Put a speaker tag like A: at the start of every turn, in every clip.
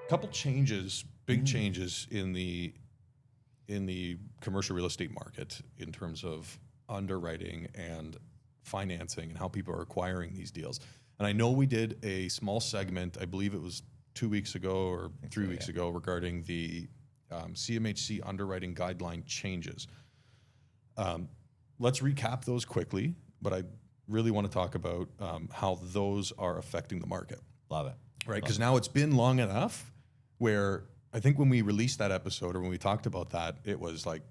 A: couple changes, big changes in the commercial real estate market in terms of underwriting and financing and how people are acquiring these deals. And I know we did a small segment, I believe it was 2 weeks ago or 3 weeks ago, regarding the CMHC underwriting guideline changes. Let's recap those quickly, but I really want to talk about how those are affecting the market.
B: Love it.
A: Right, because now it's been long enough where I think when we released that episode or when we talked about that, it was like,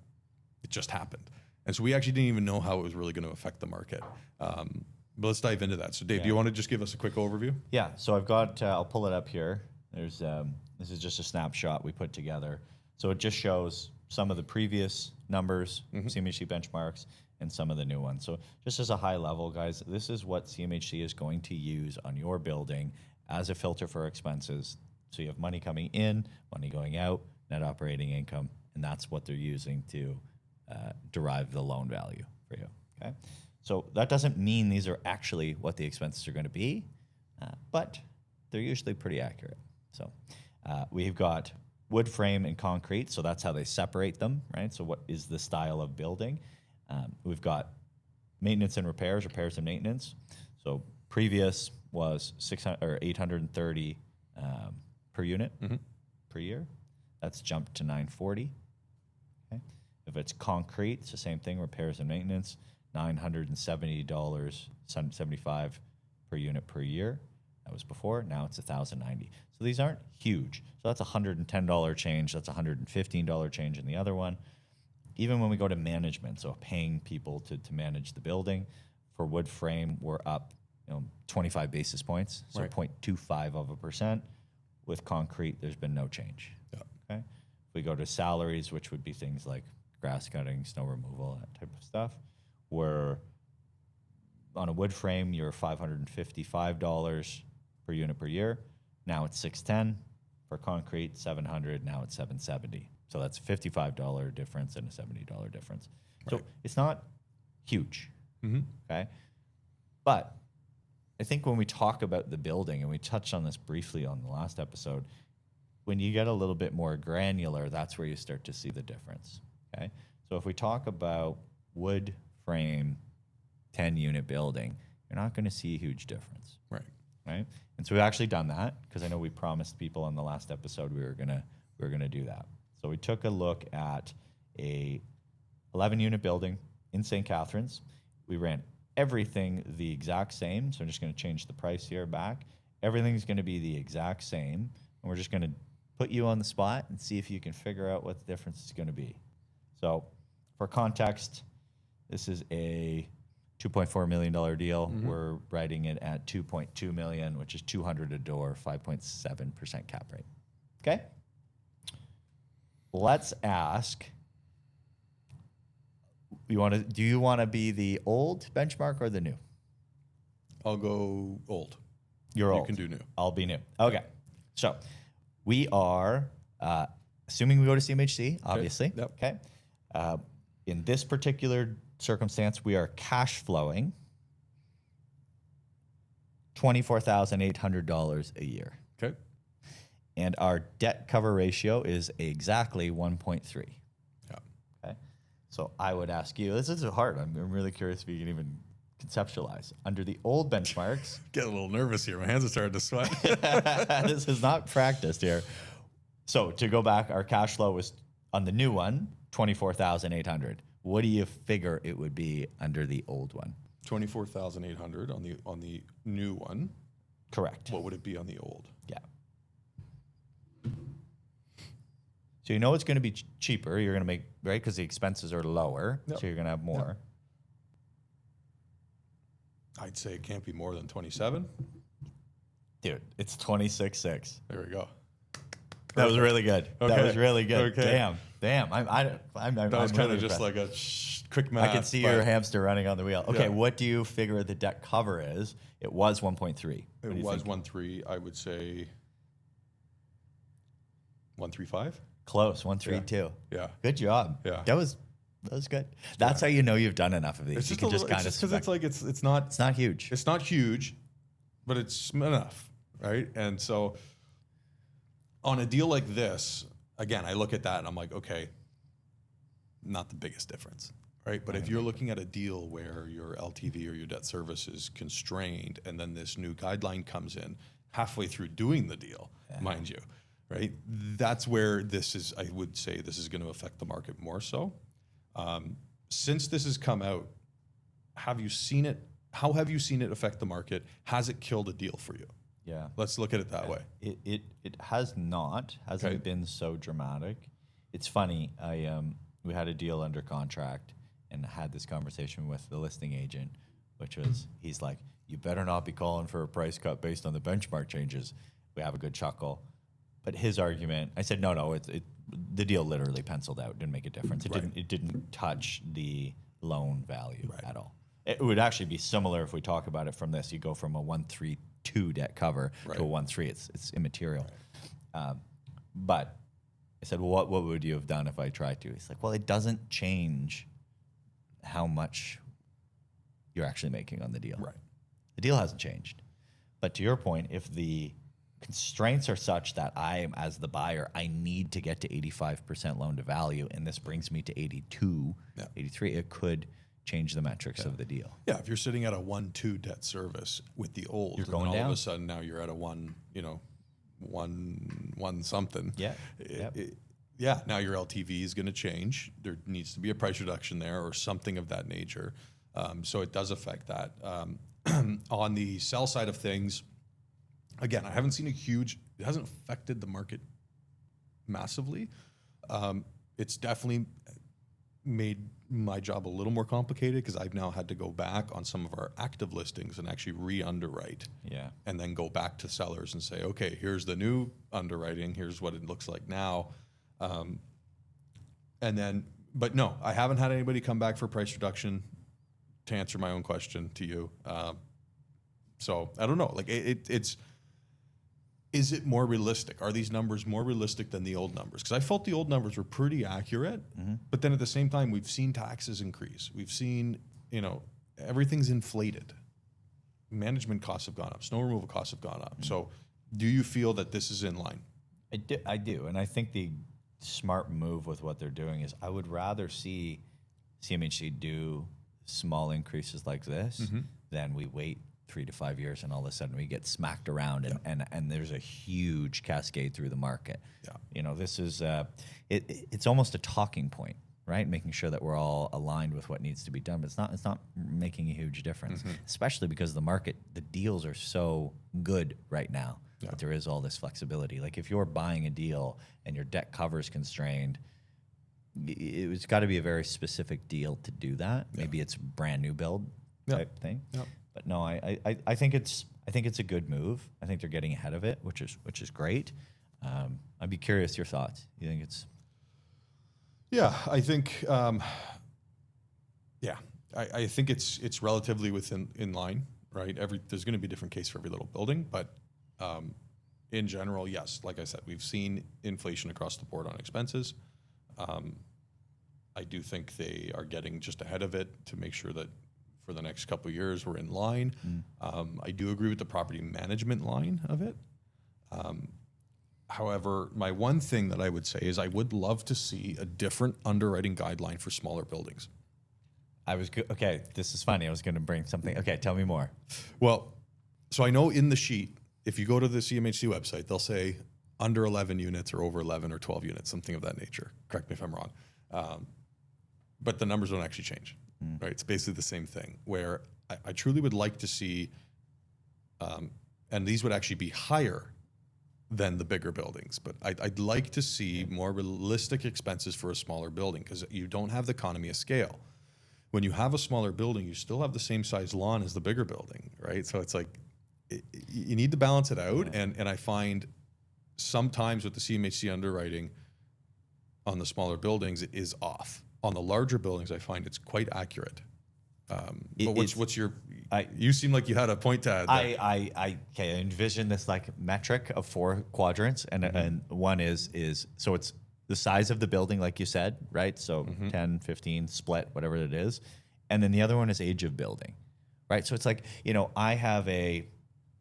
A: it just happened. And so we actually didn't even know how it was really going to affect the market. But let's dive into that. So Dave, do you want to just give us a quick overview?
B: Yeah, so I've got, I'll pull it up here. There's, this is just a snapshot we put together. So it just shows some of the previous numbers, CMHC benchmarks, and some of the new ones. So just as a high level, guys, this is what CMHC is going to use on your building as a filter for expenses. So you have money coming in, money going out, net operating income, and that's what they're using to derive the loan value for you, okay? So that doesn't mean these are actually what the expenses are going to be, but they're usually pretty accurate. So we've got wood frame and concrete, so that's how they separate them, right? So what is the style of building? We've got maintenance and repairs and maintenance. So previous was 600 or 830 per unit per year. That's jumped to 940. Okay. If it's concrete, it's the same thing, repairs and maintenance, $970.75 per unit per year. That was before. Now it's $1,090. So these aren't huge. So that's a $110 change. That's a $115 change in the other one. Even when we go to management, so paying people to manage the building, for wood frame, we're up 25 basis points, so 0.25%. With concrete, there's been no change. Yeah. Okay. If we go to salaries, which would be things like grass cutting, snow removal, that type of stuff, we're on a wood frame, you're $555 per unit per year. Now it's $610. For concrete, $700. Now it's $770. So that's a $55 difference and a $70 difference. So it's not huge. Okay. But I think when we talk about the building, and we touched on this briefly on the last episode, when you get a little bit more granular, that's where you start to see the difference. Okay. So if we talk about wood frame 10-unit building, you're not going to see a huge difference. Right. And so we've actually done that because I know we promised people on the last episode we were gonna do that. So we took a look at a 11-unit building in St. Catharines. We ran everything the exact same. So I'm just going to change the price here back. Everything's going to be the exact same. And we're just going to put you on the spot and see if you can figure out what the difference is going to be. So for context, this is a $2.4 million deal. We're writing it at $2.2 million, which is $200 a door, 5.7% cap rate. Okay? Let's ask, do you want to be the old benchmark or the new?
A: I'll go old.
B: You're old.
A: You can do new.
B: I'll be new. Okay. So we are, assuming we go to CMHC, obviously.
A: Yep.
B: Okay. In this particular circumstance, we are cash flowing $24,800 a year.
A: Okay.
B: And our debt cover ratio is exactly 1.3.
A: Yeah.
B: Okay. So I would ask you, this is hard. I'm really curious if you can even conceptualize. Under the old benchmarks.
A: Get a little nervous here. My hands are starting to sweat.
B: This is not practiced here. So to go back, our cash flow was on the new one, $24,800. What do you figure it would be under the old one?
A: $24,800 on the new one.
B: Correct.
A: What would it be on the old?
B: Yeah. So you know it's going to be cheaper. You're going to make, right? Because the expenses are lower. Yep. So you're going to have more.
A: Yep. I'd say it can't be more than 27.
B: Dude, it's 26.6.
A: There we go.
B: That was really good.
A: Okay.
B: That was really good.
A: Okay.
B: Damn.
A: That was kind of just like a quick math.
B: I can see your hamster running on the wheel. Okay,
A: Yeah.
B: What do you figure the debt cover is? It was 1.3.
A: It was 1.3. I would say 1.35.
B: Close, 1.32.
A: Yeah.
B: Good job.
A: Yeah.
B: That was good. That's how you know you've done enough of these.
A: It's
B: you
A: just
B: can just kind of
A: because it's like it's not
B: huge.
A: It's not huge, but it's enough, right? And so on a deal like this, again, I look at that and I'm like, okay, not the biggest difference, right? But if you're looking at a deal where your LTV or your debt service is constrained, and then this new guideline comes in halfway through doing the deal, mind you, right? That's where this is, I would say this is going to affect the market more so. Since this has come out, have you seen it? How have you seen it affect the market? Has it killed a deal for you?
B: Yeah.
A: Let's look at it that way.
B: It has not, hasn't been so dramatic. It's funny, we had a deal under contract and had this conversation with the listing agent, which was, he's like, you better not be calling for a price cut based on the benchmark changes. We have a good chuckle. But his argument, I said, no, the deal literally penciled out, didn't make a difference. It didn't touch the loan value at all. It would actually be similar if we talk about it from this. You go from a 1.32 debt cover to a 1.3. It's immaterial. But I said, well, what would you have done if I tried to? He's like, well, it doesn't change how much you're actually making on the deal.
A: Right.
B: The deal hasn't changed. But to your point, if the constraints are such that I, as the buyer, I need to get to 85% loan to value, and this brings me to 82, 83, it could change the metrics of the deal.
A: Yeah, if you're sitting at a 1.2 debt service with the old,
B: You're going
A: and all
B: down.
A: of a sudden now you're at a one something.
B: Yeah.
A: Yeah, now your LTV is going to change. There needs to be a price reduction there or something of that nature. So it does affect that. On the sell side of things, again, I haven't seen it hasn't affected the market massively. It's definitely made my job a little more complicated because I've now had to go back on some of our active listings and actually re-underwrite.
B: Yeah.
A: And then go back to sellers and say, okay, here's the new underwriting. Here's what it looks like now. But no, I haven't had anybody come back for price reduction to answer my own question to you. So I don't know. Like is it more realistic? Are these numbers more realistic than the old numbers? Because I felt the old numbers were pretty accurate, but then at the same time, we've seen taxes increase. We've seen, everything's inflated. Management costs have gone up. Snow removal costs have gone up. So do you feel that this is in line?
B: I do. And I think the smart move with what they're doing is I would rather see CMHC do small increases like this than we wait 3 to 5 years and all of a sudden we get smacked around and there's a huge cascade through the market. Yeah. This is it's almost a talking point, right? Making sure that we're all aligned with what needs to be done. But it's not making a huge difference, especially because the deals are so good right now. Yeah. That there is all this flexibility. Like if you're buying a deal and your debt cover is constrained, it's got to be a very specific deal to do that. Yeah. Maybe it's brand new build type thing. Yeah. But no, I think it's a good move. I think they're getting ahead of it, which is great. I'd be curious your thoughts. You think it's?
A: Yeah, I think. I think it's relatively in line, right? There's going to be a different case for every little building, but in general, yes. Like I said, we've seen inflation across the board on expenses. I do think they are getting just ahead of it to make sure that for the next couple of years we're in line. I do agree with the property management line of it. However, my one thing that I would say is I would love to see a different underwriting guideline for smaller buildings.
B: Okay, this is funny. I was going to bring something. Okay, tell me more.
A: Well, so I know in the sheet, if you go to the CMHC website, they'll say under 11 units or over 11 or 12 units, something of that nature. Correct me if I'm wrong. But the numbers don't actually change, right? It's basically the same thing where I truly would like to see, and these would actually be higher than the bigger buildings, but I'd like to see more realistic expenses for a smaller building because you don't have the economy of scale. When you have a smaller building, you still have the same size lawn as the bigger building, right? So it's like, you need to balance it out. Yeah. And I find sometimes with the CMHC underwriting on the smaller buildings, it is off. On the larger buildings, I find it's quite accurate. But what's your? You seem like you had a point to add.
B: I envision this like metric of 4 quadrants, and one is so it's the size of the building, like you said, right? So 10, 15, split, whatever it is, and then the other one is age of building, right? So it's like I have a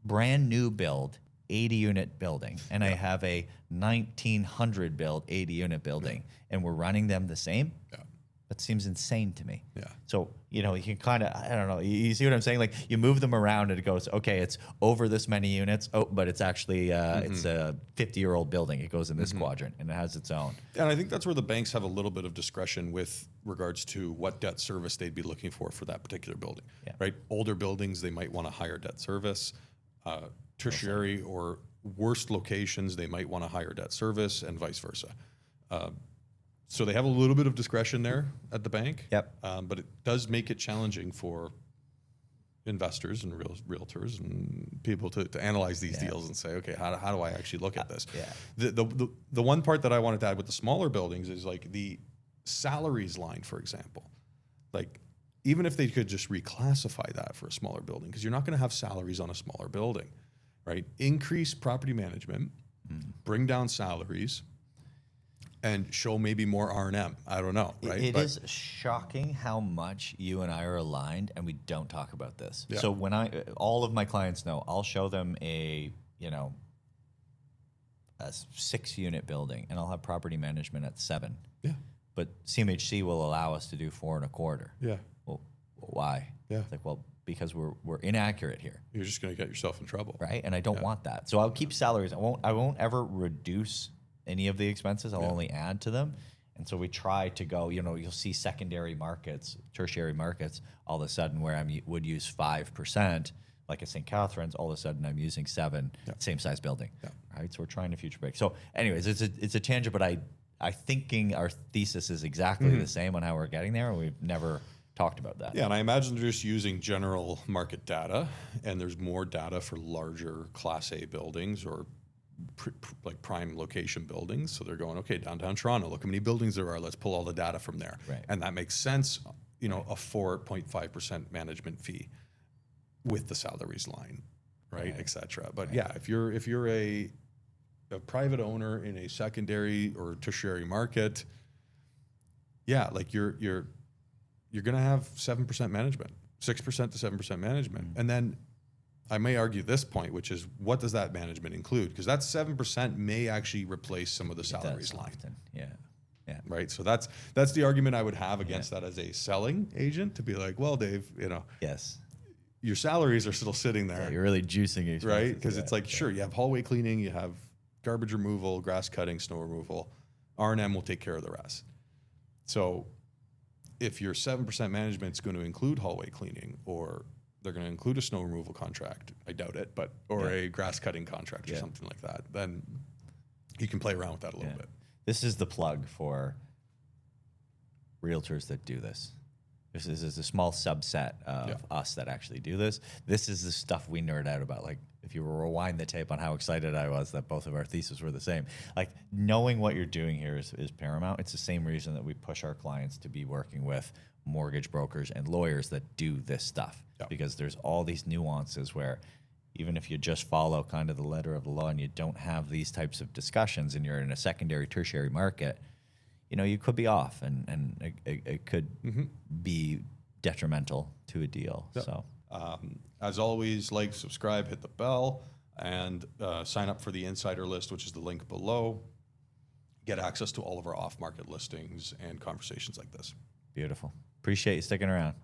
B: brand new build 80 unit building and I have a 1900 build 80 unit building and we're running them the same, that seems insane to me.
A: Yeah.
B: So, you know, you can kind of, I don't know, you see what I'm saying? Like you move them around and it goes, okay, it's over this many units. Oh, but it's actually, it's a 50-year-old building. It goes in this quadrant and it has its own.
A: And I think that's where the banks have a little bit of discretion with regards to what debt service they'd be looking for that particular building, right? Older buildings, they might want a higher debt service. Tertiary or worst locations, they might want a higher debt service and vice versa. So they have a little bit of discretion there at the bank.
B: Yep.
A: But it does make it challenging for investors and realtors and people to analyze these deals and say, okay, how do I actually look at this? The one part that I wanted to add with the smaller buildings is like the salaries line, for example. Like even if they could just reclassify that for a smaller building, because you're not going to have salaries on a smaller building, right? Increase property management, bring down salaries, and show maybe more R&M. I don't know, right?
B: It is shocking how much you and I are aligned, and we don't talk about this.
A: Yeah.
B: So when all of my clients know, I'll show them a 6-unit building, and I'll have property management at 7.
A: Yeah.
B: But CMHC will allow us to do 4.25.
A: Yeah.
B: Well, why?
A: Yeah.
B: It's like, well, because we're inaccurate here,
A: You're just going to get yourself in trouble.
B: right? And I don't want that. So I'll keep salaries. I won't ever reduce any of the expenses. I'll only add to them. And so we try to go, you'll see secondary markets, tertiary markets, all of a sudden where I would use 5%, like at St. Catharines, all of a sudden I'm using 7, same size building, right? So we're trying to future break. So anyways, it's a tangent, but I thinking our thesis is exactly the same on how we're getting there, and we've never talked about that.
A: Yeah, and I imagine they're just using general market data, and there's more data for larger Class A buildings or like prime location buildings. So they're going, okay, downtown Toronto, look how many buildings there are. Let's pull all the data from there.
B: Right.
A: And that makes sense, a 4.5% management fee with the salaries line, right, et cetera. But yeah, if you're a private owner in a secondary or tertiary market, like you're going to have 7% management, 6% to 7% management. And then I may argue this point, which is what does that management include? Because that 7% may actually replace some of the salaries line.
B: Yeah.
A: Right. So that's the argument I would have against that as a selling agent, to be like, well, Dave,
B: Yes.
A: your salaries are still sitting there.
B: Yeah, you're really juicing expenses.
A: Right. Because it's like, sure, you have hallway cleaning, you have garbage removal, grass cutting, snow removal. R&M will take care of the rest. So if your 7% management is going to include hallway cleaning, or they're going to include a snow removal contract, I doubt it, or a grass cutting contract or something like that, then you can play around with that a little bit.
B: This is the plug for realtors that do this. This is a small subset of us that actually do this. This is the stuff we nerd out about. Like, if you rewind the tape on how excited I was that both of our theses were the same. Like, knowing what you're doing here is paramount. It's the same reason that we push our clients to be working with mortgage brokers and lawyers that do this stuff. Because there's all these nuances where even if you just follow kind of the letter of the law and you don't have these types of discussions and you're in a secondary, tertiary market, you could be off and it could be detrimental to a deal. So,
A: as always, like, subscribe, hit the bell, and sign up for the insider list, which is the link below. Get access to all of our off-market listings and conversations like this.
B: Beautiful. Appreciate you sticking around.